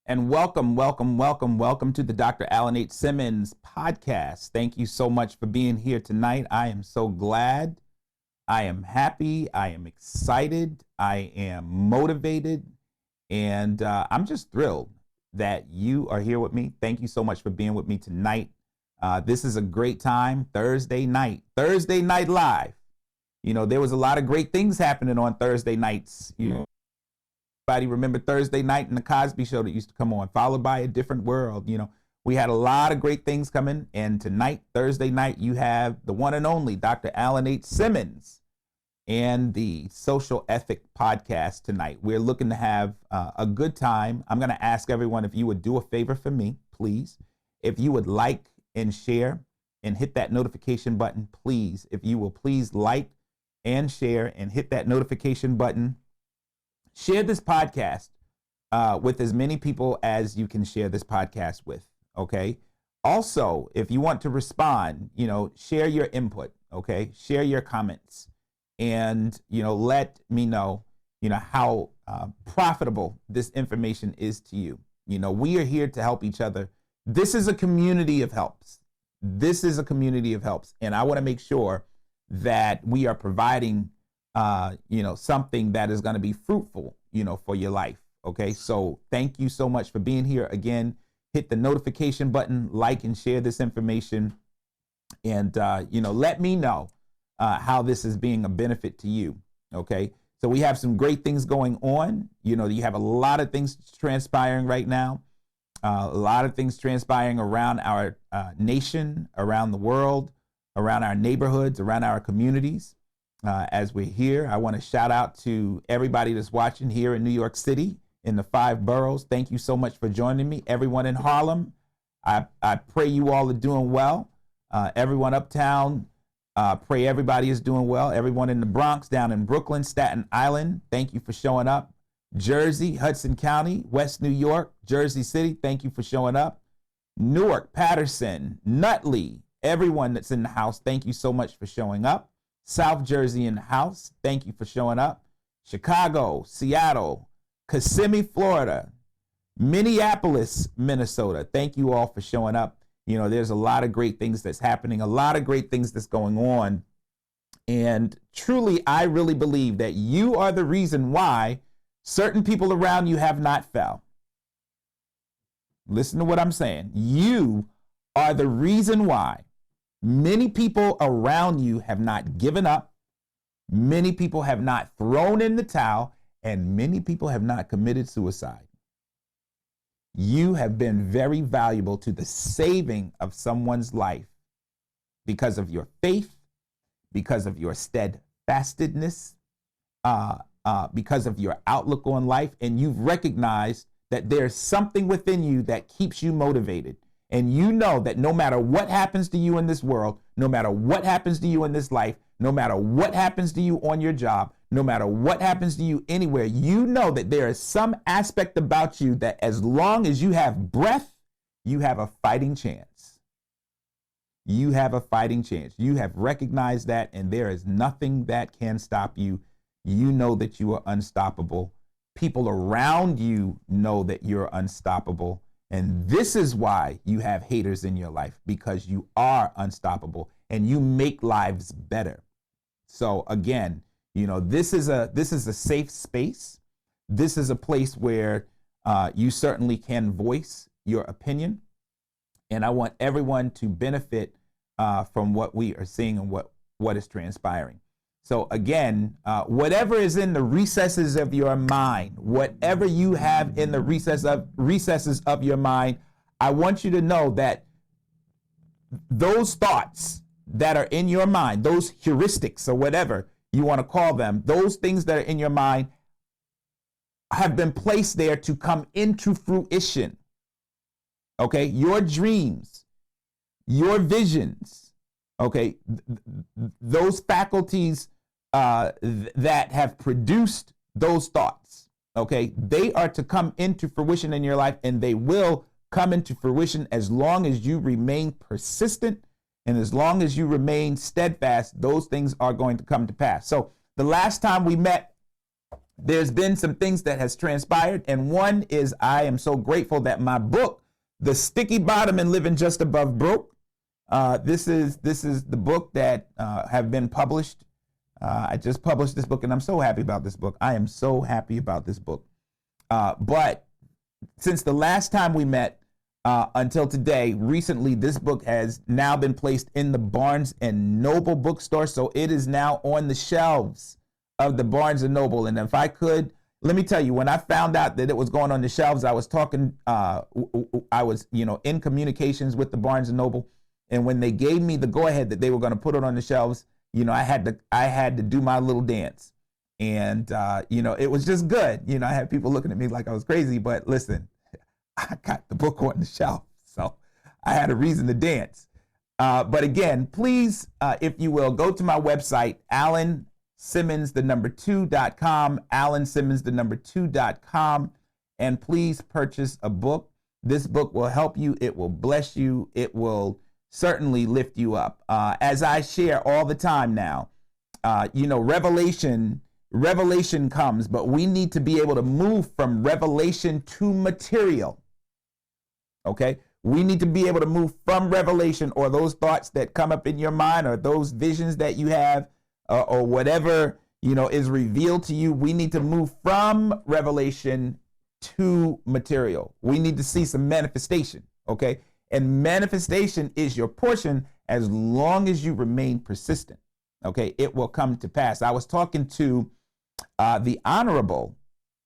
And welcome to the Dr. Alan H. Simmons podcast. Thank you so much for being here tonight. I am so glad. I am happy. I am excited. I am motivated. And I'm just thrilled that you are here with me. Thank you so much for being with me tonight. This is a great time. Thursday Night Live. You know, there was a lot of great things happening on Thursday nights. Everybody remember Thursday night in the Cosby Show that used to come on, followed by A Different World. You know, we had a lot of great things coming. And tonight, Thursday night, you have the one and only Dr. Alan H. Simmons and the Social Ethic Podcast tonight. We're looking to have a good time. I'm going to ask everyone if you would do a favor for me, please. If you would like and share and hit that notification button, please. If you will please like and share and hit that notification button. Share this podcast with as many people as you can share this podcast with, okay? Also, if you want to respond, share your input, okay? Share your comments and, let me know, how profitable this information is to you. We are here to help each other. This is a community of helps. And I want to make sure that we are providing something that is going to be fruitful, for your life. Okay. So thank you so much for being here. Again, hit the notification button, like and share this information. And, let me know how this is being a benefit to you. Okay. So we have some great things going on. You have a lot of things transpiring right now. A lot of things transpiring around our nation, around the world, around our neighborhoods, around our communities. As we're here, I want to shout out to everybody that's watching here in New York City, in the 5 boroughs. Thank you so much for joining me. Everyone in Harlem, I pray you all are doing well. Everyone uptown, pray everybody is doing well. Everyone in the Bronx, down in Brooklyn, Staten Island, thank you for showing up. Jersey, Hudson County, West New York, Jersey City, thank you for showing up. Newark, Patterson, Nutley, everyone that's in the house, thank you so much for showing up. South Jersey in the house, thank you for showing up. Chicago, Seattle, Kissimmee, Florida, Minneapolis, Minnesota, thank you all for showing up. There's a lot of great things that's happening, a lot of great things that's going on. And truly, I really believe that you are the reason why certain people around you have not fell. Listen to what I'm saying. You are the reason why many people around you have not given up. Many people have not thrown in the towel, and many people have not committed suicide. You have been very valuable to the saving of someone's life because of your faith, because of your steadfastness, because of your outlook on life, and you've recognized that there's something within you that keeps you motivated. And you know that no matter what happens to you in this world, no matter what happens to you in this life, no matter what happens to you on your job, no matter what happens to you anywhere, you know that there is some aspect about you that as long as you have breath, you have a fighting chance. You have a fighting chance. You have recognized that, and there is nothing that can stop you. You know that you are unstoppable. People around you know that you're unstoppable. And this is why you have haters in your life, because you are unstoppable and you make lives better. So again, this is a safe space. This is a place where you certainly can voice your opinion. And I want everyone to benefit from what we are seeing and what is transpiring. So again, whatever is in the recesses of your mind, whatever you have in the recesses of your mind, I want you to know that those thoughts that are in your mind, those heuristics or whatever you want to call them, those things that are in your mind have been placed there to come into fruition. Okay, your dreams, your visions, okay, those faculties that have produced those thoughts, okay, they are to come into fruition in your life, and they will come into fruition as long as you remain persistent and as long as you remain steadfast. Those things are going to come to pass. So the last time we met, there's been some things that has transpired, and one is I am so grateful that my book, The Sticky Bottom and Living Just Above Broke, this is the book that have been published. I just published this book, and I'm so happy about this book. I am so happy about this book. But since the last time we met until today, recently, this book has now been placed in the Barnes and Noble bookstore. So it is now on the shelves of the Barnes and Noble. And if I could, let me tell you, when I found out that it was going on the shelves, I was talking, I was, in communications with the Barnes and Noble. And when they gave me the go ahead that they were going to put it on the shelves, I had to do my little dance. And, it was just good. I had people looking at me like I was crazy, but listen, I got the book on the shelf, so I had a reason to dance. But again, please, if you will, go to my website, AlanSimmons2.com, AlanSimmons2.com, and please purchase a book. This book will help you. It will bless you. It will certainly lift you up. As I share all the time now, revelation comes, but we need to be able to move from revelation to material. Okay, we need to be able to move from revelation, or those thoughts that come up in your mind, or those visions that you have, or whatever is revealed to you. We need to move from revelation to material. We need to see some manifestation. Okay, and manifestation is your portion as long as you remain persistent. Okay, it will come to pass. I was talking to the Honorable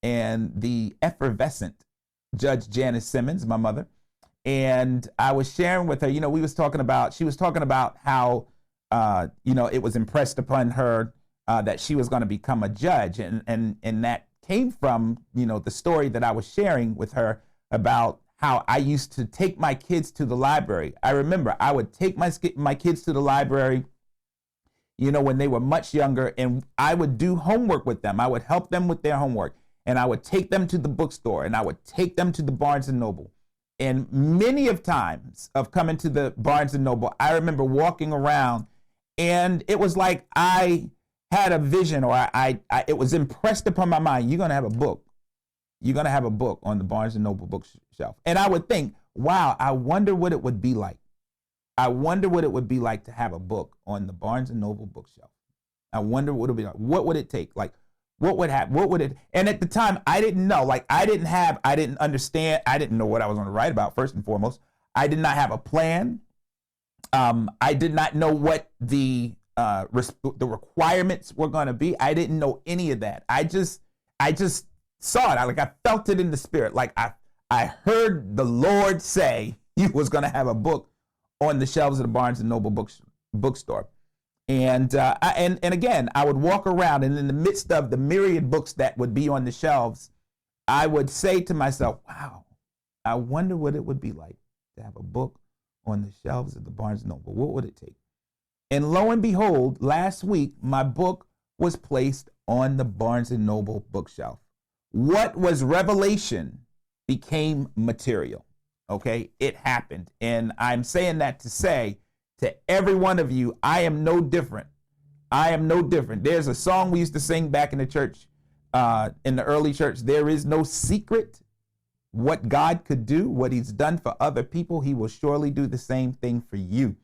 and the effervescent Judge Janice Simmons, my mother. And I was sharing with her, she was talking about how, it was impressed upon her that she was going to become a judge. And that came from, the story that I was sharing with her about how I used to take my kids to the library. I remember I would take my kids to the library, when they were much younger, and I would do homework with them. I would help them with their homework, and I would take them to the bookstore, and I would take them to the Barnes and Noble. And many of times of coming to the Barnes and Noble, I remember walking around, and it was like I had a vision, or it was impressed upon my mind. You're going to have a book. You're going to have a book on the Barnes and Noble bookshelf. And I would think, wow, I wonder what it would be like. I wonder what it would be like to have a book on the Barnes and Noble bookshelf. I wonder what it would be like. What would it take? Like, what would happen? What would it? And at the time, I didn't know. Like, I didn't understand. I didn't know what I was going to write about, first and foremost. I did not have a plan. I did not know what the requirements were going to be. I didn't know any of that. I just saw it. I felt it in the spirit. Like I heard the Lord say He was going to have a book on the shelves of the Barnes and Noble bookstore. And again, I would walk around, and in the midst of the myriad books that would be on the shelves, I would say to myself, wow, I wonder what it would be like to have a book on the shelves of the Barnes and Noble. What would it take? And lo and behold, last week, my book was placed on the Barnes and Noble bookshelf. What was revelation became material. Okay, it happened. And I'm saying that to say to every one of you, I am no different. I am no different. There's a song we used to sing back in the church, in the early church. There is no secret what God could do, what He's done for other people. He will surely do the same thing for you.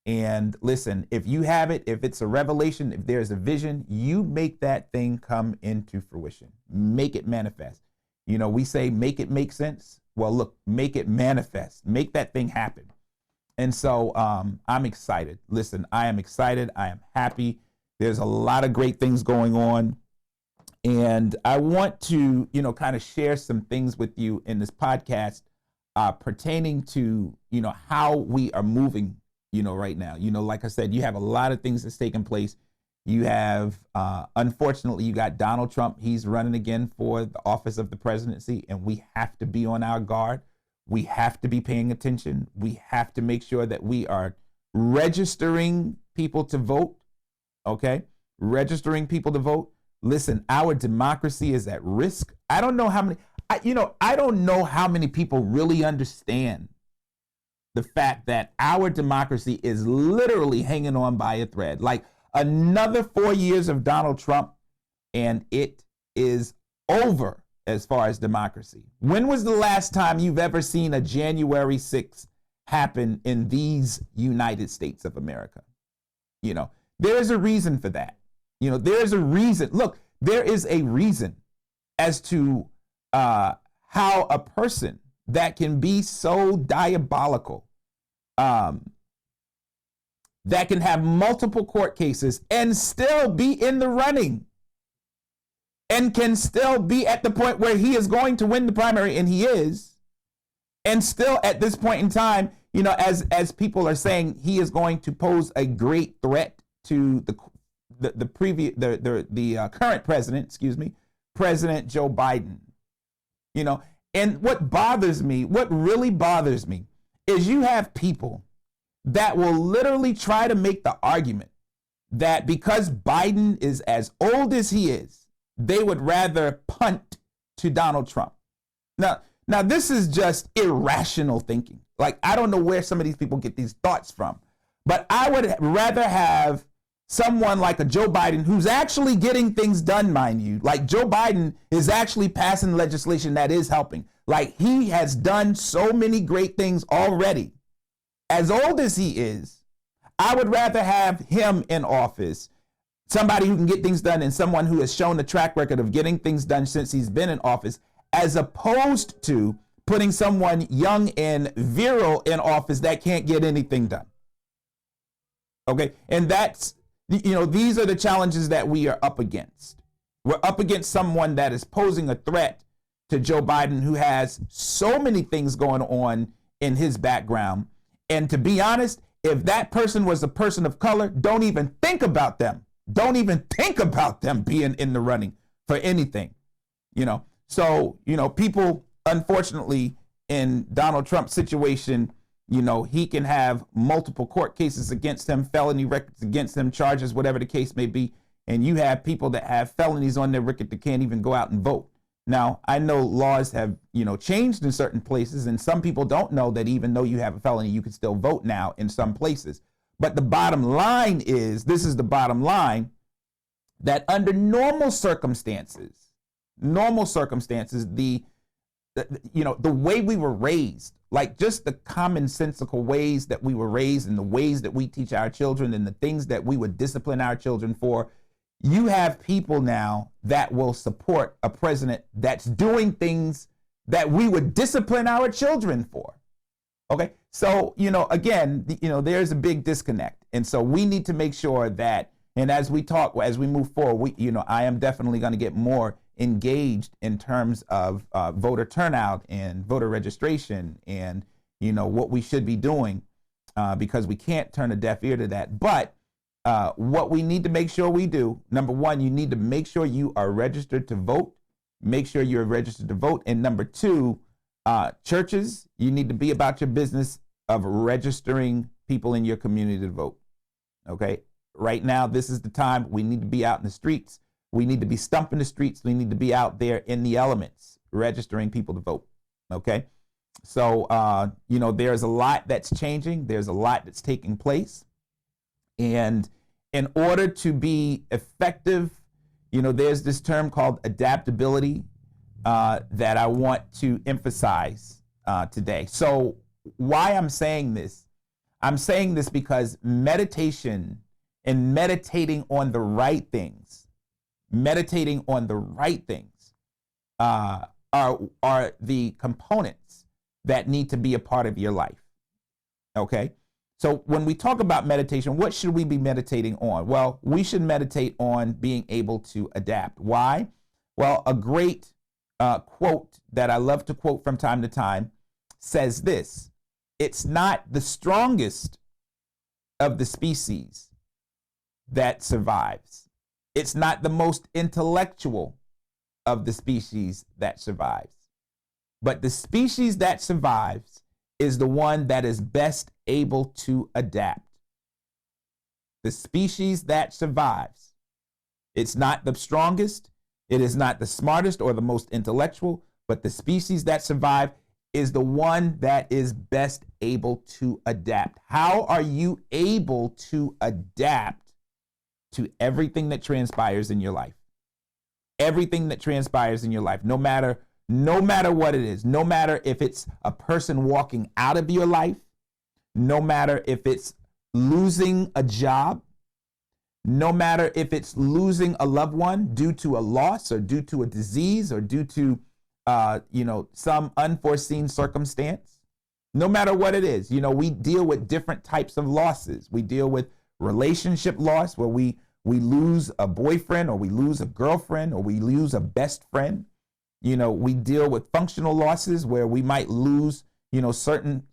And listen, if you have it, if it's a revelation, if there's a vision, you make that thing come into fruition. Make it manifest. We say, make it make sense. Well, look, make it manifest. Make that thing happen. And so I'm excited. Listen, I am excited. I am happy. There's a lot of great things going on. And I want to, kind of share some things with you in this podcast pertaining to, how we are moving, right now. Like I said, you have a lot of things that's taking place. You have, unfortunately, you got Donald Trump. He's running again for the office of the presidency, and we have to be on our guard. We have to be paying attention. We have to make sure that we are registering people to vote, okay? Registering people to vote. Listen, our democracy is at risk. I don't know how many, I don't know how many people really understand the fact that our democracy is literally hanging on by a thread. Like, another 4 years of Donald Trump, and it is over as far as democracy. When was the last time you've ever seen a January 6th happen in these United States of America? You know, there is a reason for that. You know, there's a reason. Look, there is a reason as to how a person that can be so diabolical, that can have multiple court cases and still be in the running, and can still be at the point where he is going to win the primary, and he is, and still at this point in time, you know, as people are saying, he is going to pose a great threat to the current president, President Joe Biden. You know, and what really bothers me is you have people that will literally try to make the argument that because Biden is as old as he is, they would rather punt to Donald Trump. Now this is just irrational thinking. Like, I don't know where some of these people get these thoughts from, but I would rather have someone like a Joe Biden who's actually getting things done, mind you. Like, Joe Biden is actually passing legislation that is helping. Like, he has done so many great things already. As old as he is, I would rather have him in office, somebody who can get things done and someone who has shown a track record of getting things done since he's been in office, as opposed to putting someone young and virile in office that can't get anything done. Okay, and that's, you know, these are the challenges that we are up against. We're up against someone that is posing a threat to Joe Biden, who has so many things going on in his background. And to be honest, if that person was a person of color, don't even think about them. Don't even think about them being in the running for anything, you know. So, you know, people, unfortunately, in Donald Trump's situation, you know, he can have multiple court cases against him, felony records against him, charges, whatever the case may be. And you have people that have felonies on their record that can't even go out and vote. Now, I know laws have, you know, changed in certain places, and some people don't know that even though you have a felony, you can still vote now in some places. But the bottom line is, this is the bottom line, that under normal circumstances, the way we were raised, like just the commonsensical ways that we were raised and the ways that we teach our children and the things that we would discipline our children for, you have people now that will support a president that's doing things that we would discipline our children for. Okay, so, you know, again, you know, there's a big disconnect. And so we need to make sure that, and as we move forward, I am definitely going to get more engaged in terms of voter turnout and voter registration and, you know, what we should be doing, because we can't turn a deaf ear to that. But what we need to make sure we do, number one, you need to make sure you are registered to vote. Make sure you're registered to vote. And number two, churches, you need to be about your business of registering people in your community to vote. Okay. Right now, this is the time we need to be out in the streets. We need to be stumping the streets. We need to be out there in the elements, registering people to vote. Okay. So, you know, there's a lot that's changing. There's a lot that's taking place. And in order to be effective, you know, there's this term called adaptability that I want to emphasize today. So why I'm saying this because meditation and meditating on the right things, are the components that need to be a part of your life. Okay. So when we talk about meditation, what should we be meditating on? Well, we should meditate on being able to adapt. Why? Well, a great quote that I love to quote from time to time says this: it's not the strongest of the species that survives. It's not the most intellectual of the species that survives. But the species that survives is the one that is best able to adapt. The species that survives. It's not the strongest, it is not the smartest or the most intellectual, but the species that survive is the one that is best able to adapt. How are you able to adapt to everything that transpires in your life? Everything that transpires in your life, no matter what it is, no matter if it's a person walking out of your life, no matter if it's losing a job, no matter if it's losing a loved one due to a loss or due to a disease or due to some unforeseen circumstance, no matter what it is, we deal with different types of losses. We deal with relationship loss, where we lose a boyfriend, or we lose a girlfriend, or we lose a best friend. We deal with functional losses, where we might lose, certain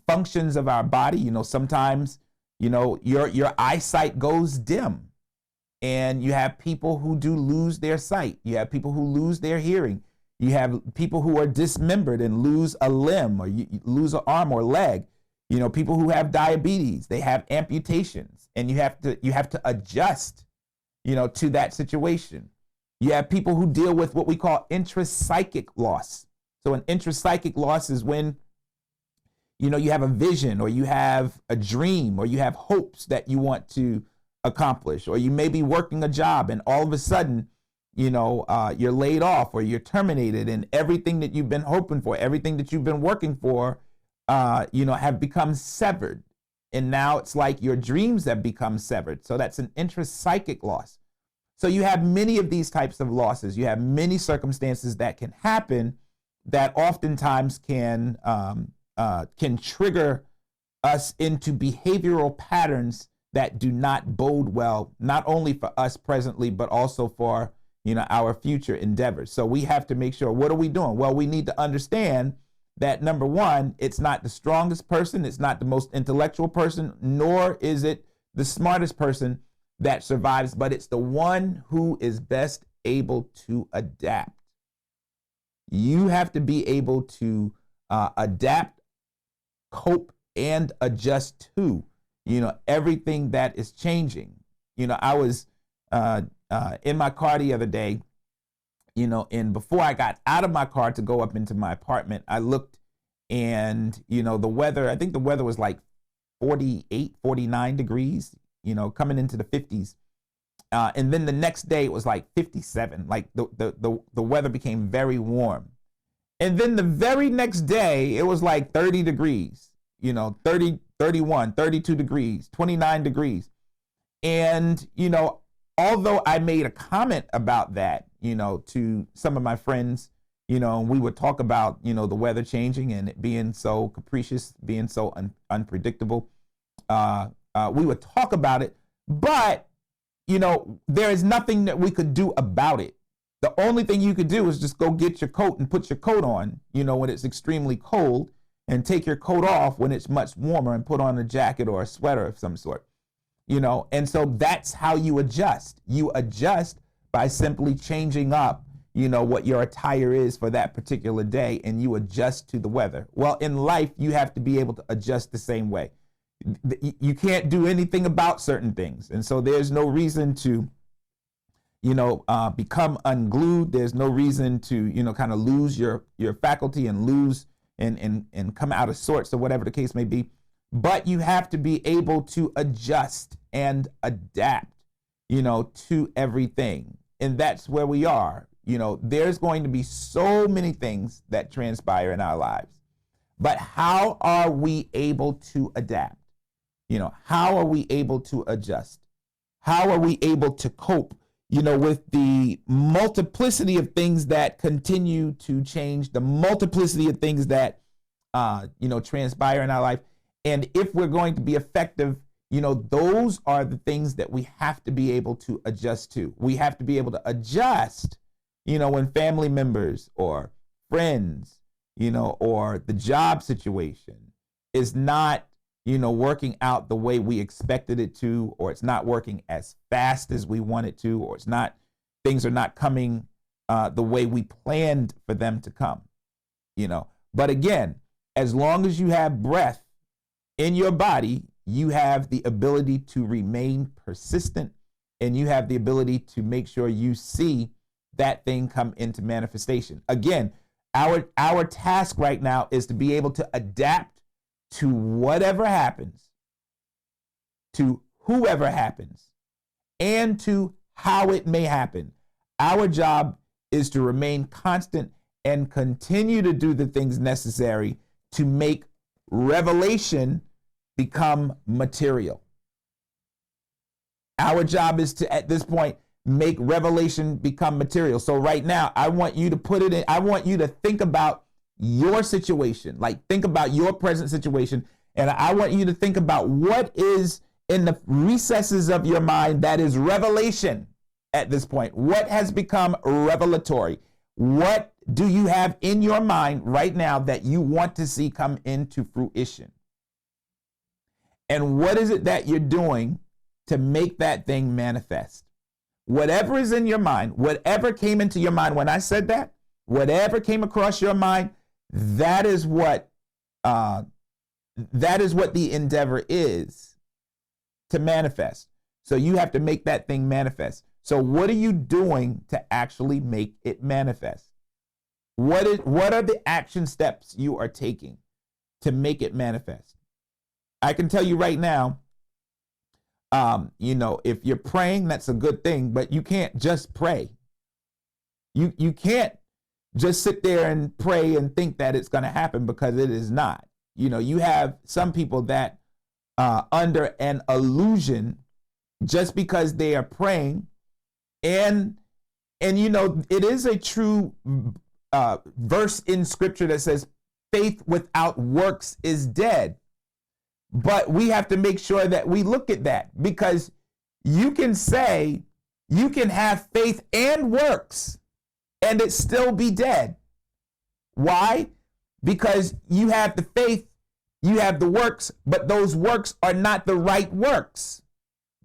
functions of our body. Sometimes, your eyesight goes dim, and you have people who do lose their sight. You have people who lose their hearing. You have people who are dismembered and lose a limb, or you lose an arm or leg. People who have diabetes, they have amputations, and you have to adjust, to that situation. You have people who deal with what we call intrapsychic loss. So an intrapsychic loss is when, you have a vision, or you have a dream, or you have hopes that you want to accomplish, or you may be working a job and all of a sudden, you're laid off or you're terminated, and everything that you've been hoping for, everything that you've been working for, have become severed. And now it's like your dreams have become severed. So that's an intrapsychic loss. So you have many of these types of losses. You have many circumstances that can happen that oftentimes can trigger us into behavioral patterns that do not bode well, not only for us presently, but also for our future endeavors. So we have to make sure, what are we doing? Well, we need to understand that, number one, it's not the strongest person, it's not the most intellectual person, nor is it the smartest person that survives, but it's the one who is best able to adapt. You have to be able to adapt, cope, and adjust to, everything that is changing. I was in my car the other day, and before I got out of my car to go up into my apartment, I looked, and, the weather, I think the weather was like 48, 49 degrees, coming into the 50s. And then the next day it was like 57, like the weather became very warm. And then the very next day it was like 30 degrees, 30, 31, 32 degrees, 29 degrees. And, although I made a comment about that, to some of my friends, and we would talk about, the weather changing and it being so capricious, being so unpredictable. We would talk about it, but, there is nothing that we could do about it. The only thing you could do is just go get your coat and put your coat on, when it's extremely cold, and take your coat off when it's much warmer and put on a jacket or a sweater of some sort. And so that's how you adjust. You adjust by simply changing up, what your attire is for that particular day, and you adjust to the weather. Well, in life, you have to be able to adjust the same way. You can't do anything about certain things. And so there's no reason to, become unglued. There's no reason to, kind of lose your faculty and lose and come out of sorts, or whatever the case may be. But you have to be able to adjust and adapt, to everything. And that's where we are. There's going to be so many things that transpire in our lives. But how are we able to adapt? How are we able to adjust? How are we able to cope, with the multiplicity of things that continue to change, the multiplicity of things that, transpire in our life? And if we're going to be effective, those are the things that we have to be able to adjust to. We have to be able to adjust, when family members or friends, or the job situation is not, working out the way we expected it to, or it's not working as fast as we want it to, or things are not coming the way we planned for them to come, But again, as long as you have breath in your body, you have the ability to remain persistent, and you have the ability to make sure you see that thing come into manifestation. Again, our task right now is to be able to adapt to whatever happens, to whoever happens, and to how it may happen. Our job is to remain constant and continue to do the things necessary to make revelation become material. Our job is to, at this point, make revelation become material. So right now, I want you to put it in, I want you to think about your situation, like think about your present situation. And I want you to think about what is in the recesses of your mind that is revelation at this point. What has become revelatory? What do you have in your mind right now that you want to see come into fruition? And what is it that you're doing to make that thing manifest? Whatever is in your mind, whatever came into your mind when I said that, whatever came across your mind, that is what the endeavor is to manifest. So you have to make that thing manifest. So what are you doing to actually make it manifest? What are the action steps you are taking to make it manifest? I can tell you right now, if you're praying, that's a good thing, but you can't just pray. You can't just sit there and pray and think that it's going to happen, because it is not. You have some people that under an illusion, just because they are praying, and it is a true verse in scripture that says faith without works is dead. But we have to make sure that we look at that, because you can say you can have faith and works and it still be dead. Why? Because you have the faith, you have the works, but those works are not the right works.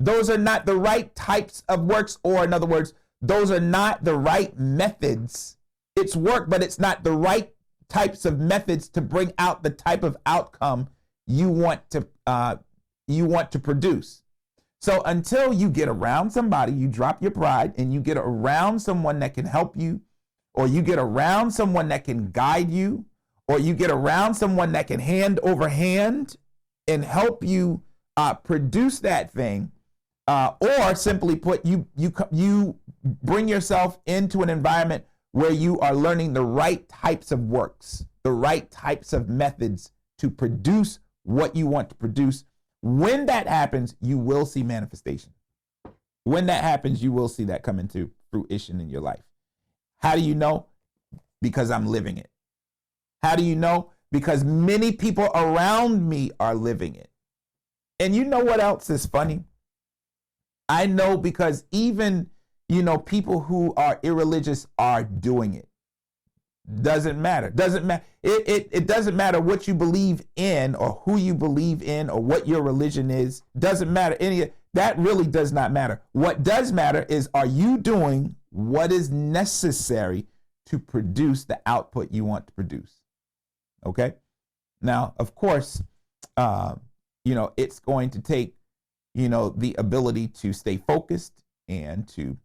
Those are not the right types of works, or in other words, those are not the right methods. It's work, but it's not the right types of methods to bring out the type of outcome you want to produce. So until you get around somebody, you drop your pride and you get around someone that can help you, or you get around someone that can guide you, or you get around someone that can hand over hand and help you produce that thing, or simply put, you bring yourself into an environment where you are learning the right types of works, the right types of methods to produce what you want to produce. When that happens, you will see manifestation. When that happens, you will see that come into fruition in your life. How do you know? Because I'm living it. How do you know? Because many people around me are living it. And you know what else is funny? I know because even, people who are irreligious are doing it. Doesn't matter. It doesn't matter what you believe in, or who you believe in, or what your religion is. Doesn't matter. That really does not matter. What does matter is, are you doing what is necessary to produce the output you want to produce? Okay. Now, of course, it's going to take, the ability to stay focused and to,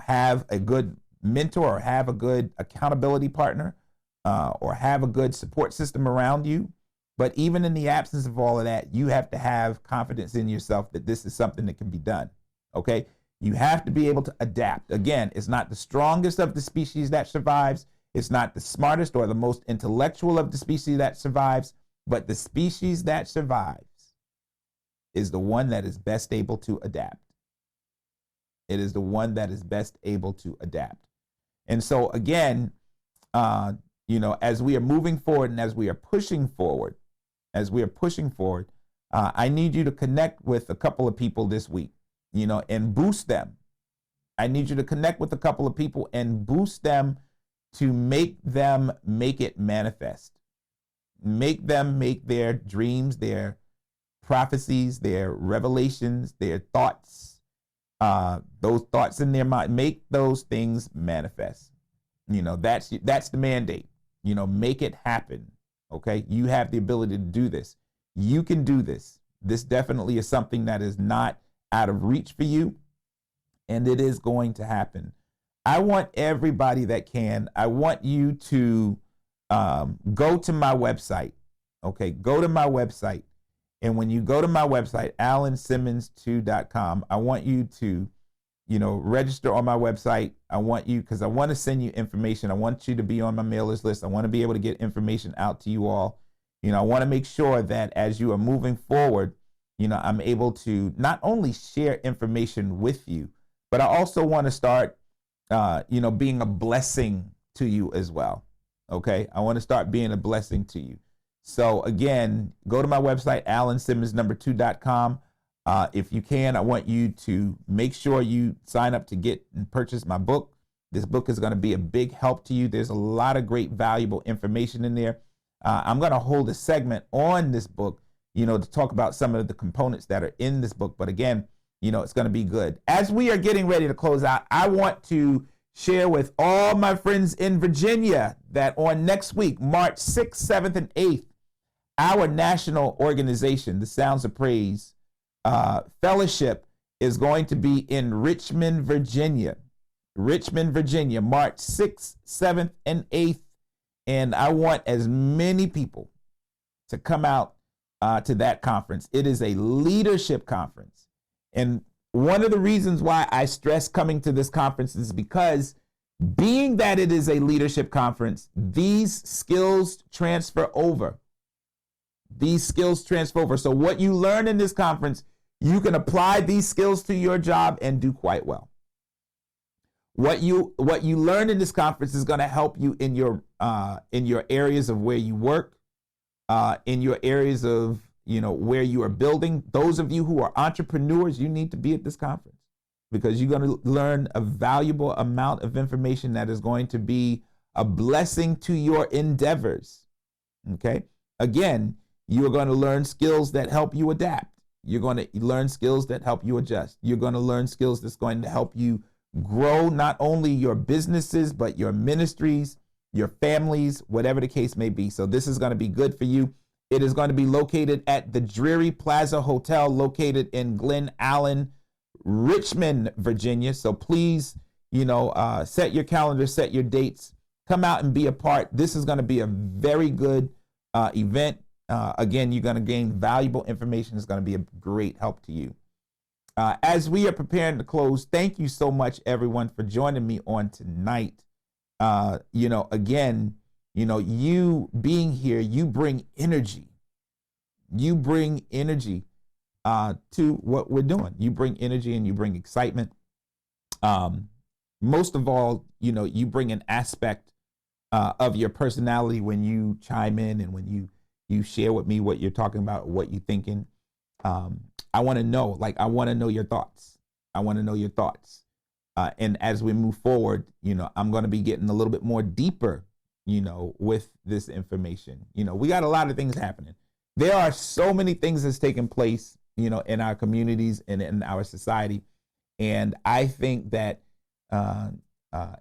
have a good mentor, or have a good accountability partner, or have a good support system around you. But even in the absence of all of that, you have to have confidence in yourself that this is something that can be done. Okay. You have to be able to adapt. Again, it's not the strongest of the species that survives. It's not the smartest or the most intellectual of the species that survives, but the species that survives is the one that is best able to adapt. It is the one that is best able to adapt. And so again, as we are moving forward and as we are pushing forward, I need you to connect with a couple of people this week, and boost them. I need you to connect with a couple of people and boost them to make them make it manifest. Make them make their dreams, their prophecies, their revelations, their thoughts, those thoughts in their mind, make those things manifest. That's the mandate. Make it happen. Okay. You have the ability to do this. You can do this. This definitely is something that is not out of reach for you, and it is going to happen. I want everybody that can, I want you to go to my website. Okay. Go to my website. And when you go to my website, AlanSimmons2.com, I want you to register on my website. I want you, because I want to send you information. I want you to be on my mailers list. I want to be able to get information out to you all. I want to make sure that as you are moving forward, I'm able to not only share information with you, but I also want to start, being a blessing to you as well. Okay. I want to start being a blessing to you. So again, go to my website, AlanSimmons2.com. If you can, I want you to make sure you sign up to get and purchase my book. This book is going to be a big help to you. There's a lot of great, valuable information in there. I'm going to hold a segment on this book, to talk about some of the components that are in this book. But again, it's going to be good. As we are getting ready to close out, I want to share with all my friends in Virginia that on next week, March 6th, 7th, and 8th, our national organization, the Sounds of Praise Fellowship, is going to be in Richmond, Virginia. Richmond, Virginia, March 6th, 7th, and 8th. And I want as many people to come out to that conference. It is a leadership conference. And one of the reasons why I stress coming to this conference is because, being that it is a leadership conference, these skills transfer over. These skills transfer over. So what you learn in this conference, you can apply these skills to your job and do quite well. What you learn in this conference is going to help you in your areas of where you work, in your areas of where you are building. Those of you who are entrepreneurs, you need to be at this conference, because you're going to learn a valuable amount of information that is going to be a blessing to your endeavors. Okay. Again, you are going to learn skills that help you adapt. You're going to learn skills that help you adjust. You're going to learn skills that's going to help you grow not only your businesses, but your ministries, your families, whatever the case may be. So this is going to be good for you. It is going to be located at the Dreary Plaza Hotel, located in Glen Allen, Richmond, Virginia. So please, set your calendar, set your dates, come out and be a part. This is going to be a very good event. Again, you're going to gain valuable information. It's going to be a great help to you. As we are preparing to close, thank you so much, everyone, for joining me on tonight. Again, you being here, you bring energy. You bring energy to what we're doing. You bring energy and you bring excitement. Most of all, you bring an aspect of your personality when you chime in and when you share with me what you're talking about, what you're thinking. I want to know, I want to know your thoughts. I want to know your thoughts. And as we move forward, I'm going to be getting a little bit more deeper, with this information. We got a lot of things happening. There are so many things that's taking place, in our communities and in our society. And I think that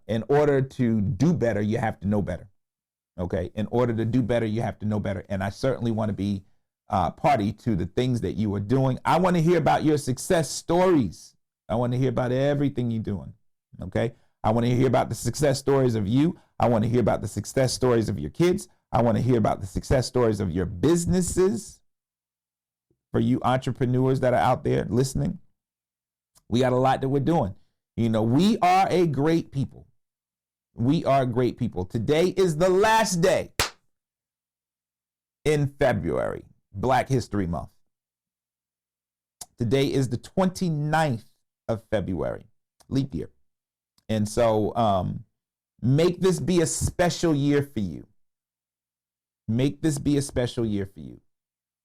in order to do better, you have to know better. Okay. In order to do better, you have to know better. And I certainly want to be party to the things that you are doing. I want to hear about your success stories. I want to hear about everything you're doing. Okay. I want to hear about the success stories of you. I want to hear about the success stories of your kids. I want to hear about the success stories of your businesses. For you entrepreneurs that are out there listening, we got a lot that we're doing. We are a great people. We are great people. Today is the last day in February, Black History Month. Today is the 29th of February, leap year. And so make this be a special year for you. Make this be a special year for you.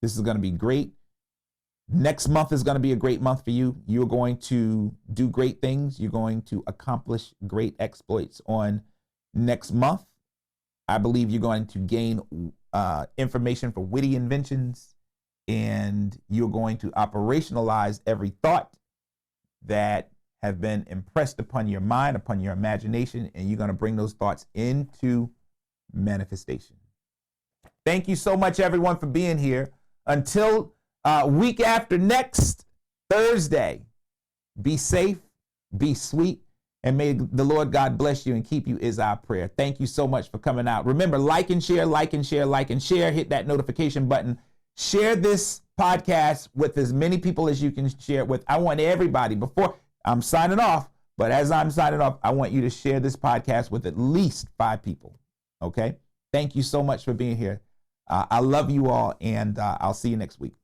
This is going to be great. Next month is going to be a great month for you. You're going to do great things. You're going to accomplish great exploits on next month. I believe you're going to gain information for witty inventions, and you're going to operationalize every thought that have been impressed upon your mind, upon your imagination, and you're going to bring those thoughts into manifestation. Thank you so much, everyone, for being here. Until week after next Thursday, be safe, be sweet, and may the Lord God bless you and keep you is our prayer. Thank you so much for coming out. Remember, like and share, like and share, like and share. Hit that notification button. Share this podcast with as many people as you can share it with. I want everybody, before I'm signing off, But as I'm signing off, I want you to share this podcast with at least 5 people. Okay? Thank you so much for being here. I love you all, and I'll see you next week.